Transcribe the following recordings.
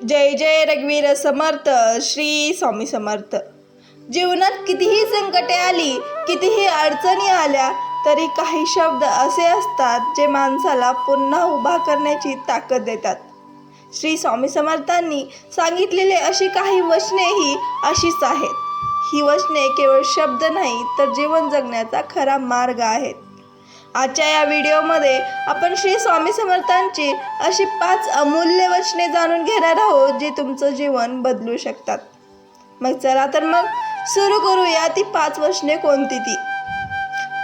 जय जय रघुवीर समर्थ. श्री स्वामी समर्थ. जीवनात कितीही संकटे आली, कितीही अडचणी आल्या, तरी काही शब्द असे असतात जे माणसाला पुन्हा उभा करण्याची ताकद देतात. श्री स्वामी समर्थांनी सांगितलेले अशी काही वचनेही अशीच आहेत. ही वचने केवळ शब्द नाही, तर जीवन जगण्याचा खरा मार्ग आहेत. आजच्या या व्हिडिओमध्ये आपण श्री स्वामी समर्थांची अशी 5 अमूल्य वचने जाणून घेणार आहोत, जी तुमचं जीवन बदलू शकतात. मग चला तर मग सुरू करूया ती 5 वचने कोणती ती.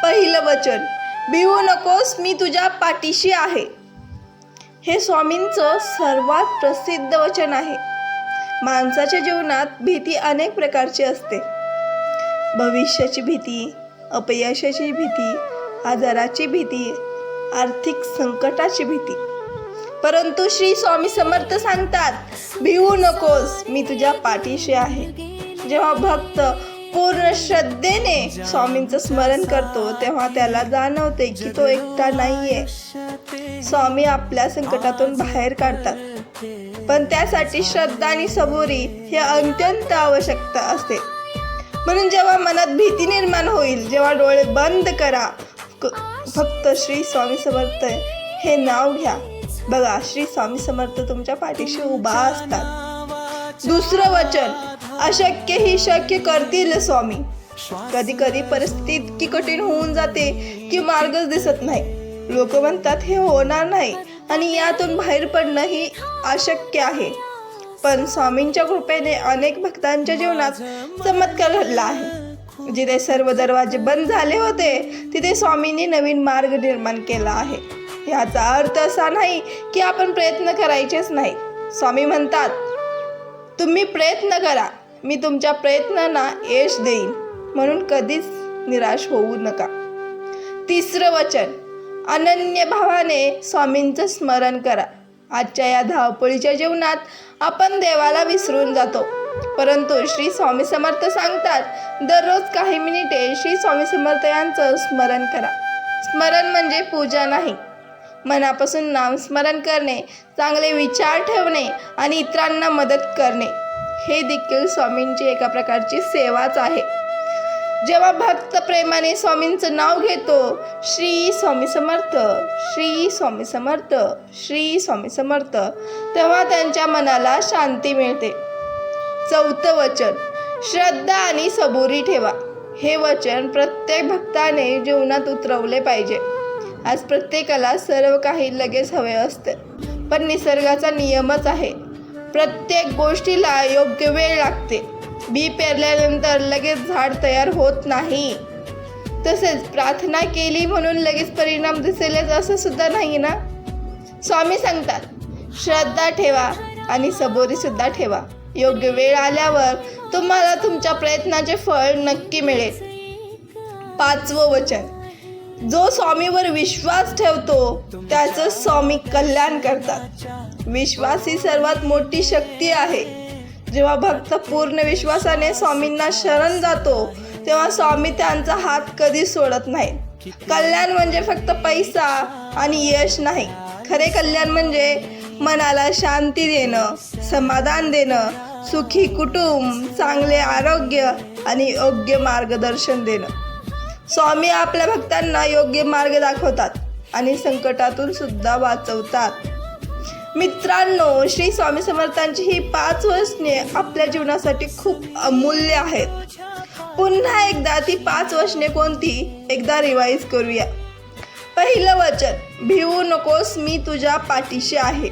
पहिलं वचन, भिवू नकोस, मी तुझ्या पाठीशी आहे. हे स्वामींचं सर्वात प्रसिद्ध वचन आहे. माणसाच्या जीवनात भीती अनेक प्रकारची असते. भविष्याची भीती, अपयशाची भीती, आजाराची भीती, आर्थिक संकटाची भीती. परंतु श्री स्वामी समर्थ सांगतात, भिवू नकोस, मी तुझ्या पाठीशी आहे. जेव्हा भक्त पूर्ण श्रद्धेने स्वामींचं स्मरण करतो, तेव्हा त्याला जाणवते की तो एकटा नाहीये. स्वामी आपल्या संकटातून बाहेर काढतात, पण त्यासाठी श्रद्धा आणि सबुरी हे अत्यंत आवश्यकता असते. म्हणून जेव्हा मनात भीती निर्माण होईल, जेव्हा डोळे बंद करा, फक्त श्री स्वामी समर्थ हे नाव घ्या. बघा, श्री स्वामी समर्थ तुमच्या पाठीशी उभा असतात. दुसरं वचन, अशक्य ही शक्य करतील स्वामी. कधी कधी परिस्थिती इतकी कठीण होऊन जाते की मार्गच दिसत नाही. लोक म्हणतात हे होणार नाही आणि यातून बाहेर पडणं ही अशक्य आहे. पण स्वामींच्या कृपेने अनेक भक्तांच्या जीवनात चमत्कार घडला आहे. जिथे सर्व दरवाजे बंद झाले होते, तिथे स्वामींनी नवीन मार्ग निर्माण केला आहे. याचा अर्थ असा नाही की आपण प्रयत्न करायचेच नाही. स्वामी म्हणतात, तुम्ही प्रयत्न करा, मी तुमच्या प्रयत्नांना यश देईन. म्हणून कधीच निराश होऊ नका. तिसरं वचन, अनन्य भावाने स्वामींचं स्मरण करा. आजच्या या धावपळीच्या जीवनात आपण देवाला विसरून जातो, परंतु श्री स्वामी समर्थ सांगतात, दररोज काही मिनिटे श्री स्वामी समर्थ यांचं स्मरण करा. स्मरण म्हणजे पूजा नाही. मनापासून नामस्मरण करणे, चांगले विचार ठेवणे आणि इतरांना मदत करणे, हे देखील स्वामींची एका प्रकारची सेवाच आहे. जेव्हा भक्त प्रेमाने स्वामींचं नाव घेतो, श्री स्वामी समर्थ, श्री स्वामी समर्थ, श्री स्वामी समर्थ, तेव्हा त्यांच्या मनाला शांती मिळते. चौथं वचन, श्रद्धा आणि सबुरी ठेवा. हे वचन प्रत्येक भक्ताने जीवनात उतरवले पाहिजे. आज प्रत्येकाला सर्व काही लगेच हवे असते, पण निसर्गाचा नियमच आहे, प्रत्येक गोष्टीला योग्य वेळ लागते. बी पेरल्यानंतर लगेच झाड तयार होत नाही. तसेच प्रार्थना केली म्हणून लगेच परिणाम दिसेलच असं सुद्धा नाही ना. स्वामी सांगतात, श्रद्धा ठेवा आणि सबुरी सुद्धा ठेवा. योग्य वेळ आल्यावर तुम्हाला तुमच्या प्रयत्नाचे फळ नक्की मिळेल. 5वं वचन, जो स्वामीवर विश्वास ठेवतो त्याचं स्वामी कल्याण करतात. विश्वास ही सर्वात मोठी शक्ती आहे. जेव्हा भक्त पूर्ण विश्वासाने स्वामींना शरण जातो, तेव्हा स्वामी त्यांचा हात कधी सोडत नाही. कल्याण म्हणजे फक्त पैसा आणि यश नाही. खरे कल्याण म्हणजे मनाला शांती देणं, समाधान देणं, सुखी कुटुंब, चांगले आरोग्य आणि योग्य मार्गदर्शन देणं. स्वामी आपल्या भक्तांना योग्य मार्ग दाखवतात आणि संकटातून सुद्धा वाचवतात. मित्रांनो, श्री स्वामी समर्थांची ही 5 वचने आपल्या जीवनासाठी खूप अमूल्य आहेत. पुन्हा एकदा ती 5 वचने कोणती, एकदा रिवाइज करूया. पहिलं वचन, भिवू नकोस, मी तुझ्या पाठीशी आहे.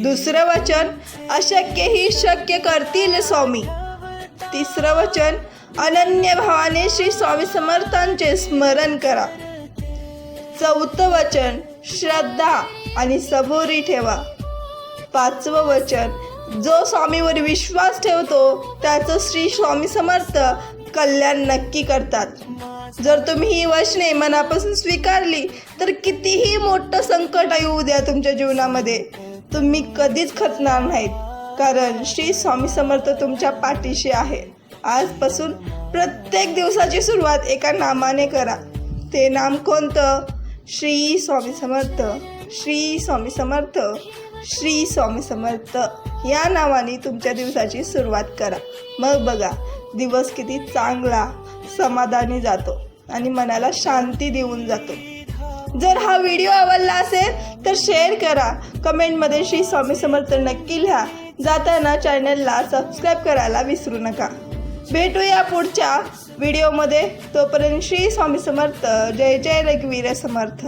दुसरं वचन, अशक्य ही शक्य करतील स्वामी. तिसरं वचन, अनन्य भावाने श्री स्वामी समर्थांचे स्मरण करा. चौथं वचन, श्रद्धा आणि सबुरी ठेवा. 5वं वचन, जो स्वामीवर विश्वास ठेवतो त्याचं श्री स्वामी समर्थ कल्याण नक्की करतात. जर तुम्ही ही वचने मनापासून स्वीकारली, तर कितीही मोठं संकट येऊ द्या तुमच्या जीवनामध्ये, तुम्ही कधीच खचणार नाहीत, कारण श्री स्वामी समर्थ तुमच्या पाठीशी आहे. आजपासून प्रत्येक दिवसाची सुरुवात एका नामाने करा. ते नाम कोणतं? श्री स्वामी समर्थ, श्री स्वामी समर्थ, श्री स्वामी समर्थ या नावाने तुमच्या दिवसाची सुरुवात करा. मग बघा दिवस किती चांगला समाधानी जातो आणि मनाला शांती देऊन जातो. जर हा व्हिडिओ आवडला असेल तर शेअर करा, कमेंटमध्ये श्री स्वामी समर्थ नक्की लिहा. जाताना चॅनलला सबस्क्राईब करायला विसरू नका. भेटूया पुढच्या व्हिडिओमध्ये. तोपर्यंत श्री स्वामी समर्थ. जय जय रघुवीर समर्थ.